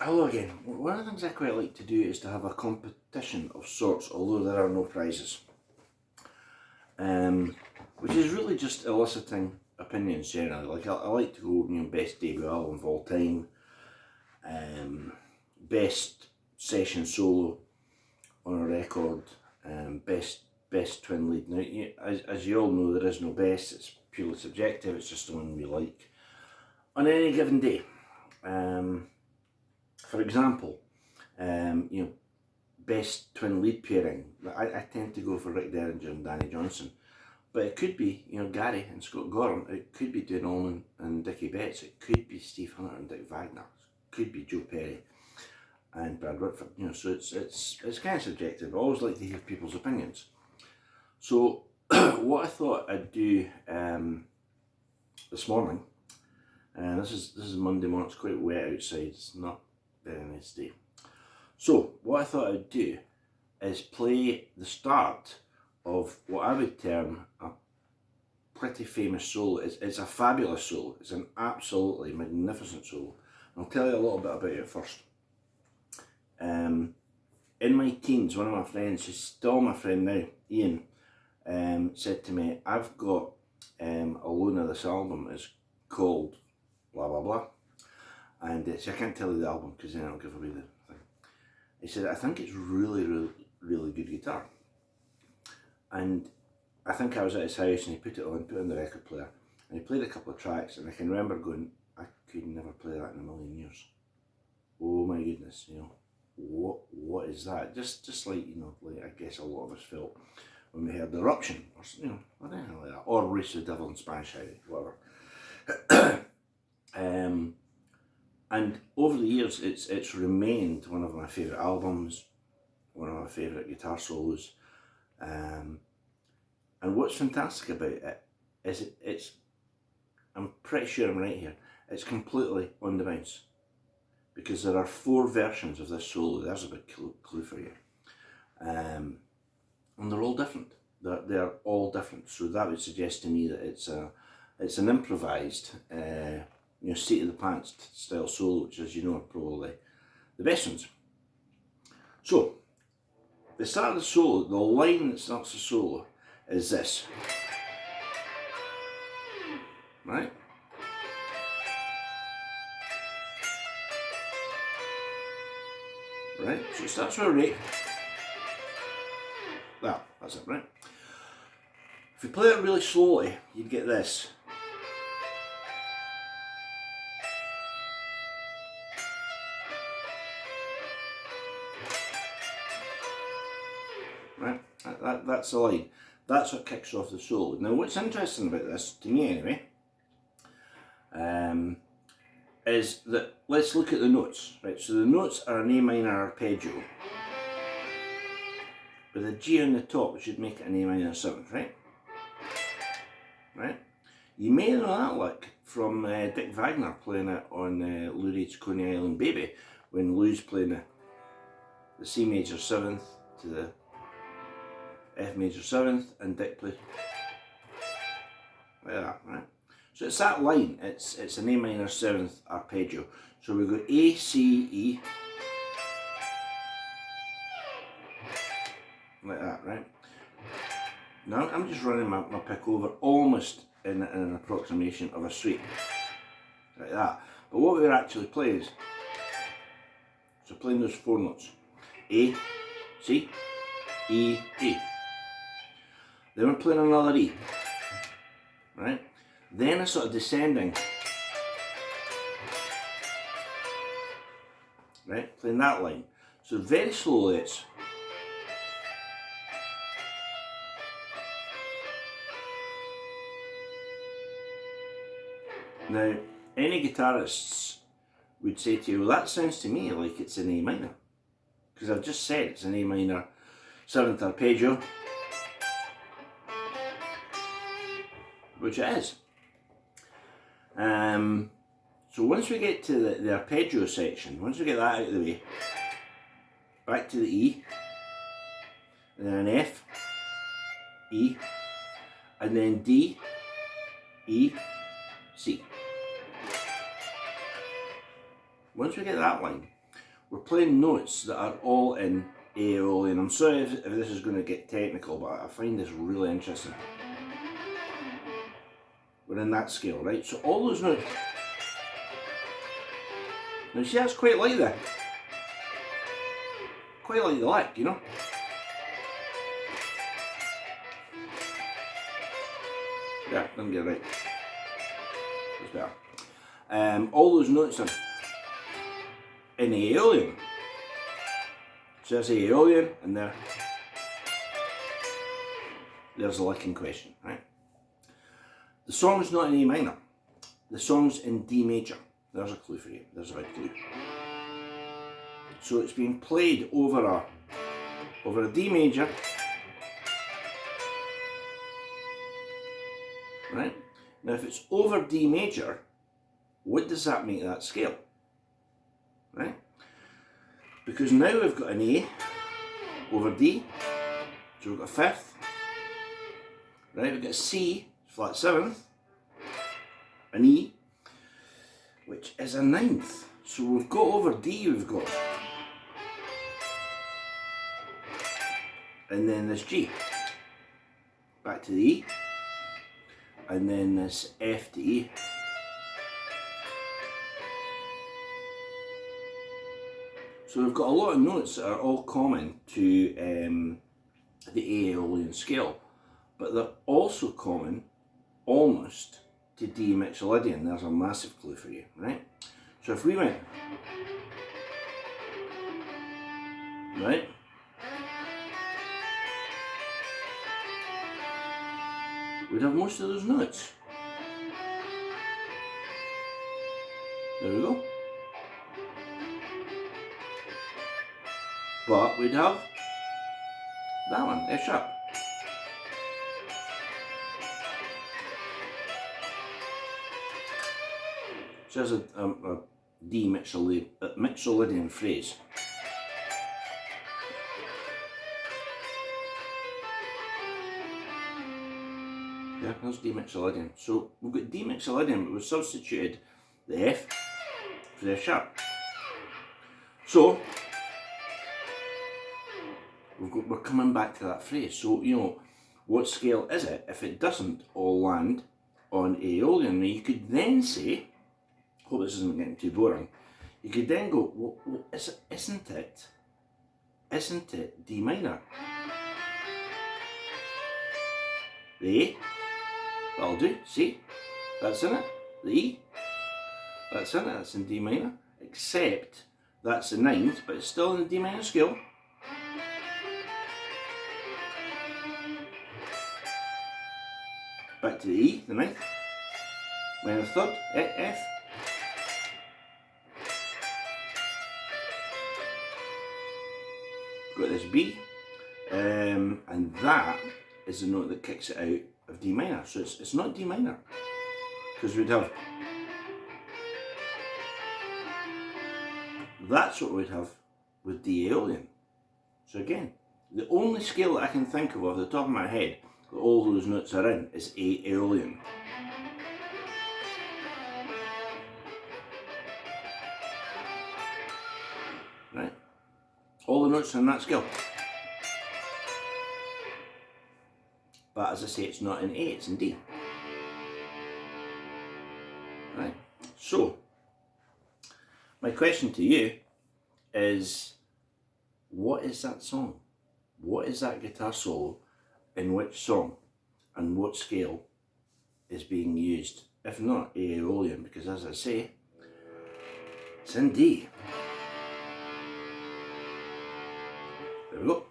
Hello again. One of the things I quite like to do is to have a competition of sorts, although there are no prizes. Which is really just eliciting opinions generally. Like I like to go, best debut album of all time, best session solo on a record, best twin lead. Now, as you all know, there is no best. It's purely subjective. It's just the one we like on any given day. For example, best twin lead pairing. I tend to go for Rick Derringer and Danny Johnson. But it could be, Gary and Scott Gorham. It could be Duane Allman and Dickie Betts. It could be Steve Hunter and Dick Wagner. It could be Joe Perry and Brad Whitford. So it's kind of subjective. I always like to hear people's opinions. So what I thought I'd do this morning, and this is Monday morning. It's quite wet outside. It's not a very nice day. So what I thought I'd do is play the start of what I would term a pretty famous solo. It's a fabulous solo. It's an absolutely magnificent solo. I'll tell you a little bit about it first. In my teens, one of my friends, who's still my friend now, Ian, said to me, I've got a loan of this album. It's called blah blah blah. And so I can't tell you the album because then I'll give away the thing. He said, I think it's really, really, really good guitar. And I think I was at his house and he put it on the record player. And he played a couple of tracks and I can remember going, I could never play that in a million years. Oh my goodness, what is that? Just like, like I guess a lot of us felt when we heard Eruption, or anything like that, or Race the Devil in Spanish Harry, whatever. And over the years, it's remained one of my favourite albums, one of my favourite guitar solos. And what's fantastic about it is it's, I'm pretty sure I'm right here, it's completely on the bounce. Because there are 4 versions of this solo. There's a big clue for you. And they're all different. They're all different. So that would suggest to me that it's an improvised, seat of the pants style solo, which, as you know, are probably the best ones. So, the start of the solo, the line that starts the solo is this. Right? Right? So it starts with a rake. Well, that's it, right? If you play it really slowly, you'd get this. Right? That's the line. That's what kicks off the solo. Now, what's interesting about this, to me anyway, is that, let's look at the notes. Right, so the notes are an A minor arpeggio with a G on the top, which would make it an A minor 7th, right? Right? You may know that lick from Dick Wagner playing it on Lou Reed's Coney Island Baby, when Lou's playing the C major 7th to the F major 7th, and Dick plays like that, right? So it's that line, it's an A minor 7th arpeggio. So we go A, C, E, like that, right? Now I'm just running my pick over almost in an approximation of a sweep, like that. But what we're actually playing is, so playing those 4 notes, A, C, E, E. Then we're playing another E, right? Then a sort of descending, right? Playing that line. So very slowly it's, now any guitarists would say to you, well, that sounds to me like it's an A minor. Because I've just said it's an A minor 7th arpeggio, which it is. So once we get to the arpeggio section, once we get that out of the way, back to the E, and then an F, E, and then D, E, C. Once we get that line, we're playing notes that are all in Aeolian. I'm sorry if this is going to get technical, but I find this really interesting. We're in that scale, right? So all those notes. Now see, that's quite like that. Quite like the lick, you know? Yeah, didn't get it right. It's better. All those notes are in Aeolian. So there's Aeolian, and there's the lick in question, right? The song's not in A minor. The song's in D major. There's a clue for you. There's a big clue. So it's being played over a D major. Right? Now if it's over D major, what does that make that scale? Right? Because now we've got an A over D, so we've got a fifth. Right, we've got a C, flat seventh, an E, which is a ninth. So we've got over D, we've got. And then this G. Back to the E. And then this F to E. So we've got a lot of notes that are all common to the Aeolian scale, but they're also common almost to D Mixolydian. There's a massive clue for you, right? So if we went, right, we'd have most of those notes. There we go. But we'd have that one, F sharp. So there's a D Mixolydian phrase. Yeah, that's D Mixolydian. So we've got D Mixolydian, but we've substituted the F for the F sharp. So we're coming back to that phrase. So, you know, what scale is it if it doesn't all land on Aeolian? Now you could then say, hope this isn't getting too boring, you could then go, well isn't it D minor? The A, that'll do, see, that's in it. The E, that's in it, that's in D minor, except that's the ninth, but it's still in the D minor scale. Back to the E, the ninth, minor third, F. Got this B, and that is the note that kicks it out of D minor. So it's not D minor, because we'd have, that's what we'd have with D Aeolian. So again, the only scale that I can think of off the top of my head that all those notes are in is A Aeolian. Right? All the notes are in that scale. But as I say, it's not in A, it's in D. Right? So, my question to you is, what is that song? What is that guitar solo in which song and what scale is being used? If not Aeolian, because as I say, it's in D. There we go.